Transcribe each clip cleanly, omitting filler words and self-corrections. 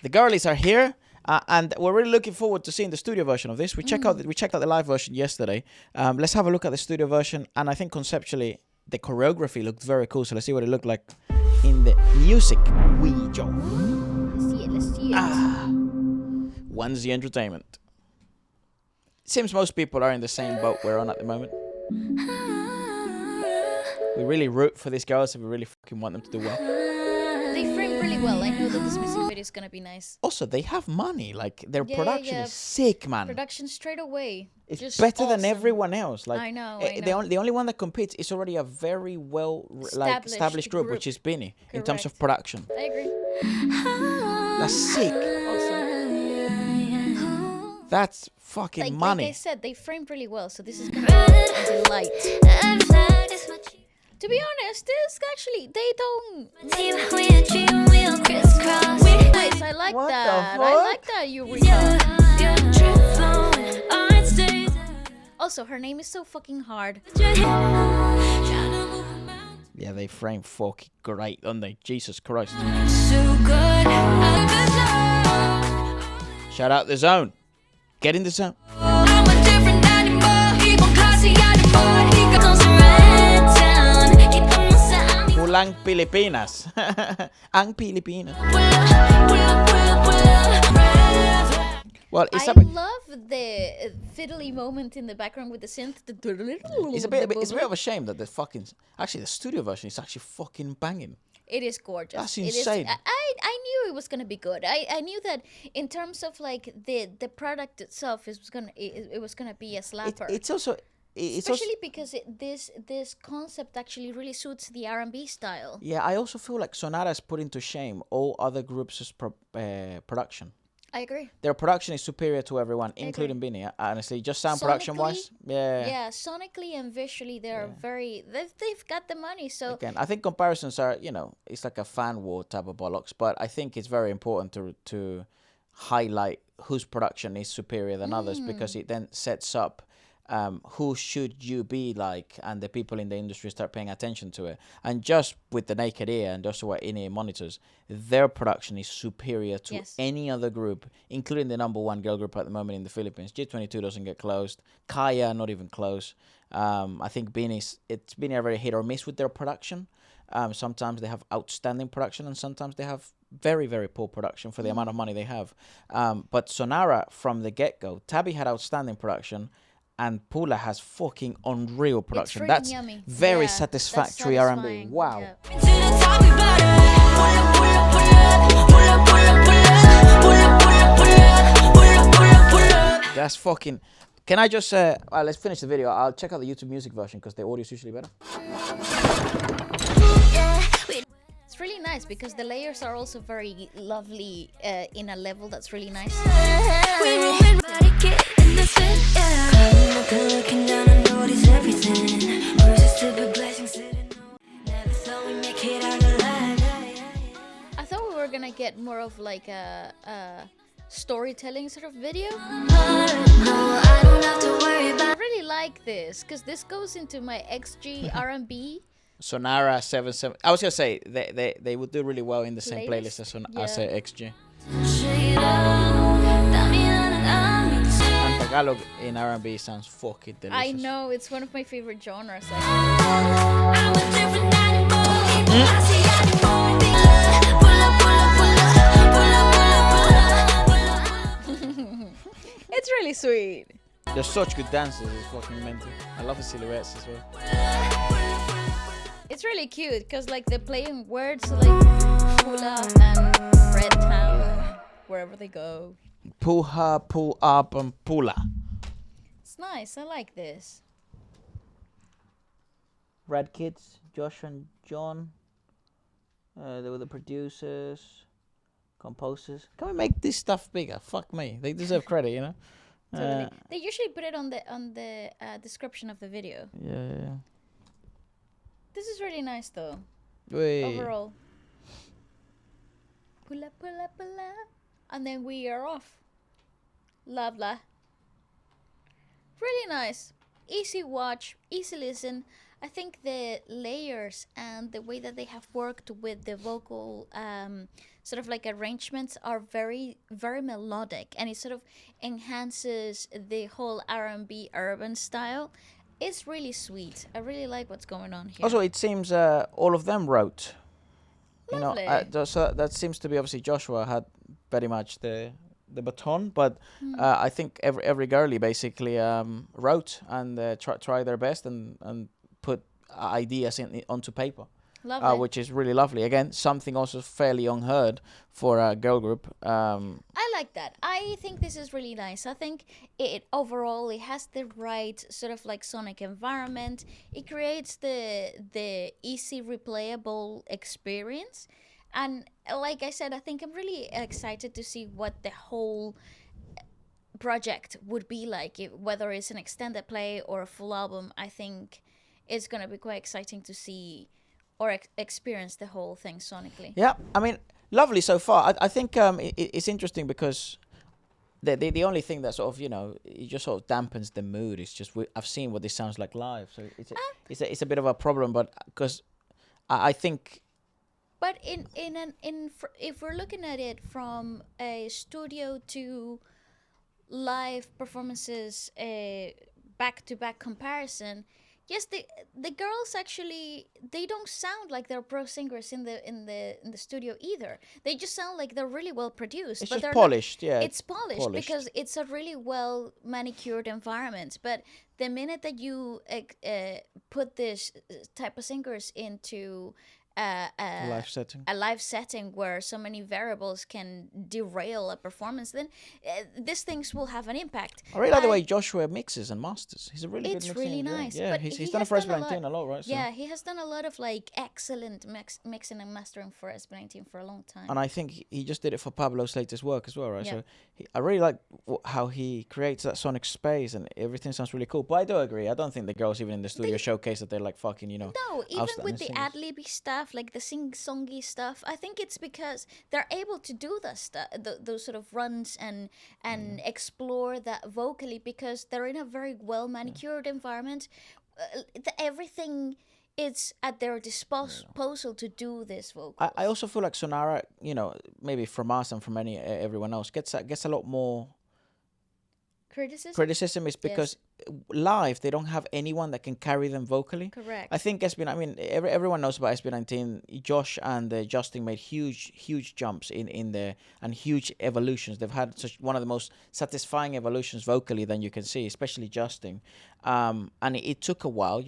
The girlies are here. And we're really looking forward to seeing the studio version of this. We checked out the live version yesterday. Let's have a look at the studio version. And I think conceptually, the choreography looked very cool. So let's see what it looked like in the music video. Let's see it. Onesie Entertainment. Seems most people are in the same boat we're on at the moment. We really root for these girls and we really fucking want them to do well. They frame really well. I know that this music video is gonna be nice. Also, they have money. Like, their production is sick, man. Production straight away. It's just better awesome. than everyone else. Like, I know. The only one that competes is already a very well established group, which is Bini, in terms of production. I agree. That's sick. Awesome. That's fucking money. Like I said, they framed really well, so this is gonna be a delight. To be honest, this actually they don't. Nice, I like What that. the I fuck? like that, Eureka. Also, her name is so fucking hard. Yeah, they frame fucking great, don't they? Jesus Christ. Shout out the zone. Get in the zone. Pulang Pilipinas. Ang Pilipinas. Well, I love the fiddly moment in the background with the synth. It's a bit of a shame that the studio version is actually fucking banging. It is gorgeous. That's insane. I knew it was gonna be good. I knew that in terms of like the product itself, it was gonna be a slapper. Especially because this concept actually really suits the R&B style. Yeah, I also feel like XONARA has put into shame all other groups' production. I agree. Their production is superior to everyone, including Bini. Honestly, just sound production wise, yeah, sonically and visually, they're very. They've got the money. So again, I think comparisons are, it's like a fan war type of bollocks. But I think it's very important to highlight whose production is superior than others, because it then sets up who should you be like, and the people in the industry start paying attention to it. And just with the naked ear and just what in-ear monitors, their production is superior to any other group, including the #1 girl group at the moment in the Philippines. G22 doesn't get close. Kaya, not even close. I think it's been a very hit or miss with their production. Sometimes they have outstanding production, and sometimes they have very, very poor production for the amount of money they have. But XONARA, from the get-go, Tabby had outstanding production, and Pula has fucking unreal production. That's yummy. very satisfactory R&B. Wow. Yeah. That's fucking... Can I just... let's finish the video. I'll check out the YouTube music version because the audio is usually better. It's really nice because the layers are also very lovely in a level that's really nice. I thought we were gonna get more of like a storytelling sort of video. I really like this because this goes into my XG R&B. XONARA 77. I was gonna say they would do really well in the same playlist as XG. And Tagalog in R&B sounds fucking delicious. I know, it's one of my favorite genres. It's really sweet. They're such good dancers. It's fucking mental. I love the silhouettes as well. It's really cute because like they're playing words like Pula and Red Town wherever they go. Puha, pull up, and Pula. It's nice. I like this. Red Kids, Josh and John. They were the producers, composers. Can we make this stuff bigger? Fuck me. They deserve credit, you know. Totally. They usually put it on the description of the video. Yeah. This is really nice though. Wait. Overall. Pula, pula, pula. And then we are off. Lovely. Really nice. Easy watch, easy listen. I think the layers and the way that they have worked with the vocal sort of like arrangements are very, very melodic, and it sort of enhances the whole R&B urban style. It's really sweet. I really like what's going on here. Also, it seems all of them wrote. Lovely. So that seems to be, obviously Joshua had very much the baton, but I think every girlie basically wrote and try their best and put ideas onto paper. Lovely. Which is really lovely. Again, something also fairly unheard for a girl group. I like that. I think this is really nice. I think it overall it has the right sort of like sonic environment. It creates the easy replayable experience. And like I said, I think I'm really excited to see what the whole project would be like, whether it's an extended play or a full album. I think it's going to be quite exciting to see or experience the whole thing sonically. Yeah, I mean, lovely so far. I think it's interesting because the only thing that sort of, it just sort of dampens the mood is just I've seen what this sounds like live, so it's a bit of a problem, but because I think. But if we're looking at it from a studio to live performances, back to back comparison, yes, the girls actually, they don't sound like they're pro singers in the studio either. They just sound like they're really well produced. It's but just they're polished, not, it's polished because it's a really well manicured environment. But the minute that you put this type of singers into a live setting where so many variables can derail a performance, then these things will have an impact. I really like the way Joshua mixes and masters. He's a really good mixer. It's really nice. Yeah, he's done it for SB19 a lot, right? So. Yeah, he has done a lot of like excellent mixing and mastering for SB19 for a long time. And I think he just did it for Pablo Slater's work as well, right? Yeah. So I really like how he creates that sonic space, and everything sounds really cool. But I do agree. I don't think the girls even in the studio showcase that they're like fucking, No, even with the ad-libby stuff, like the sing-songy stuff, I think it's because they're able to do the stuff, those sort of runs and explore that vocally, because they're in a very well manicured environment. Everything is at their disposal to do this vocals. I also feel like XONARA, maybe from us and from everyone else, gets a lot more criticism is because live they don't have anyone that can carry them vocally. Correct. I think everyone knows about SB19. Josh and Justin made huge jumps in there and huge evolutions. They've had one of the most satisfying evolutions vocally than you can see, especially Justin. And it took a while,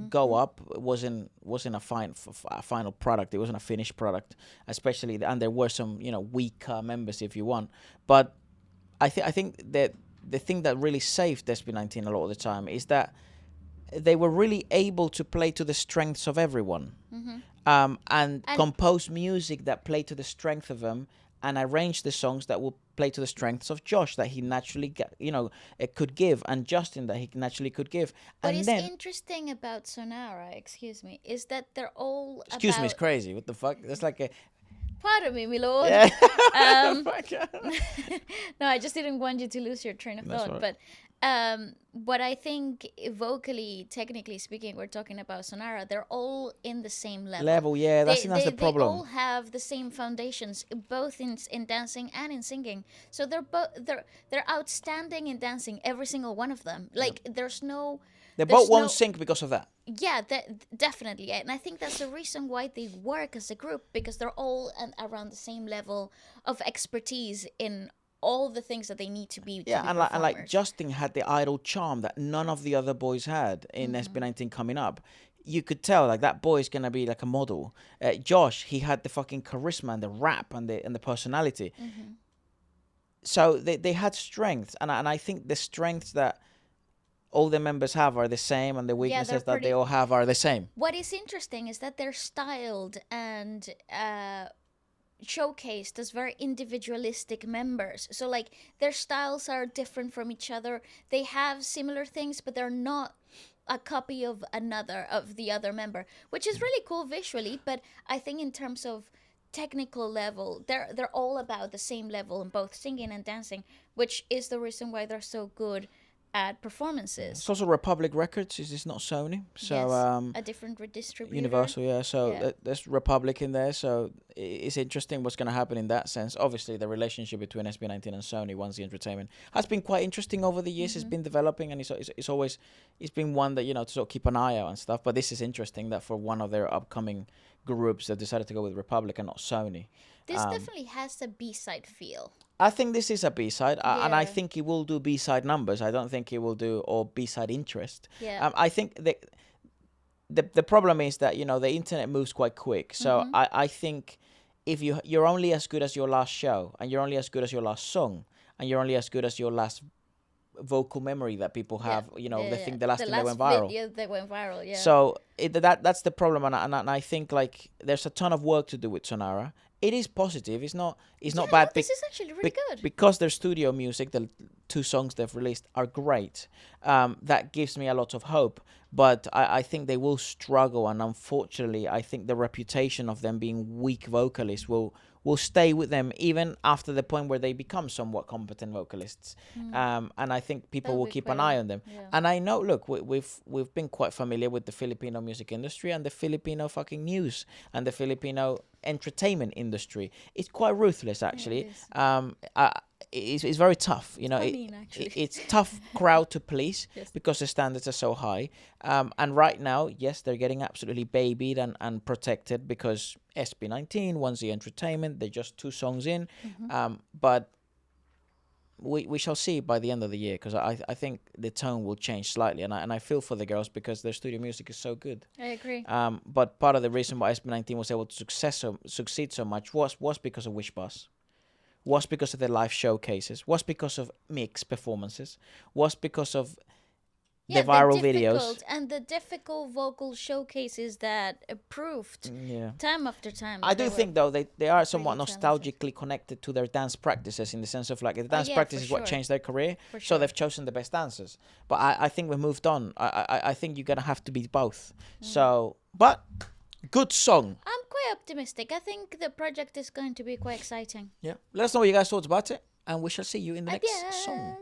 go up. It wasn't a final product. It wasn't a finished product, especially, and there were some weaker members if you want. But I think that the thing that really saved SB19 a lot of the time is that they were really able to play to the strengths of everyone, and compose music that played to the strength of them, and arrange the songs that will play to the strengths of Josh that he naturally could give, and Justin that he naturally could give. What is interesting about XONARA, is that they're all Excuse me, it's crazy. What the fuck? That's like a... Pardon me, my lord. Yeah. No, I just didn't want you to lose your train of thought. Right. But what I think vocally, technically speaking, we're talking about XONARA, they're all in the same level. Yeah, that's the problem. They all have the same foundations, both in dancing and in singing. So they're outstanding in dancing, every single one of them. Like there's no... They both won't sync because of that. Yeah, definitely. And I think that's the reason why they work as a group, because they're all around the same level of expertise in all the things that they need to be. Yeah, and like Justin had the idol charm that none of the other boys had in SB19 coming up. You could tell like that boy is gonna be like a model. Josh, he had the fucking charisma and the rap and the personality. So they had strengths, and I think the strengths that all the members have are the same, and the weaknesses that they all have are the same. What is interesting is that they're styled and showcased as very individualistic members. So like their styles are different from each other. They have similar things, but they're not a copy of the other member, which is really cool visually. But I think in terms of technical level, they're all about the same level in both singing and dancing, which is the reason why they're so good at performances. It's also Republic Records. It's not Sony. So yes, a different distributor. Universal, yeah. So there's Republic in there. So it's interesting what's going to happen in that sense. Obviously, the relationship between SB19 and Sony, One Z Entertainment, has been quite interesting over the years. It's been developing, and it's always been one that, you know, to sort of keep an eye out and stuff. But this is interesting that for one of their upcoming groups, they decided to go with Republic and not Sony. This definitely has a B-side feel. I think this is a B-side, and I think it will do B-side numbers. I don't think it will do or B-side interest. Yeah. I think the problem is that, you know, the internet moves quite quick. So I think if you're only as good as your last show, and you're only as good as your last song, and you're only as good as your last vocal memory that people have, you know, the last thing that went viral. Video that went viral, yeah. So that's the problem, and I think like there's a ton of work to do with Sonara. It is positive. It's not bad. This is actually really good. Because their studio music, the 2 songs they've released, are great. That gives me a lot of hope. But I think they will struggle, and unfortunately, I think the reputation of them being weak vocalists will stay with them even after the point where they become somewhat competent vocalists. And I think people will keep an eye on them. Yeah. And I know, look, we've been quite familiar with the Filipino music industry and the Filipino fucking news and the Filipino entertainment industry. It's quite ruthless, actually. It's very tough, you know. It's tough crowd to please because the standards are so high. And right now, yes, they're getting absolutely babied and protected because SB19, One Z Entertainment, they're just 2 songs in. But we shall see by the end of the year, because I think the tone will change slightly, and I feel for the girls because their studio music is so good. I agree. But part of the reason why SB19 was able to succeed so much was because of Wish Bus, was because of the live showcases, was because of mixed performances, was because of the viral videos and the difficult vocal showcases that proved time after time. I do think though they are somewhat nostalgically connected to their dance practices, in the sense of like the dance practice is what changed their career, so they've chosen the best dancers. But I think we've moved on. I think you're gonna have to be both. So, but good song. I'm quite optimistic. I think the project is going to be quite exciting. Yeah, let us know what you guys thought about it, and we shall see you in the next song.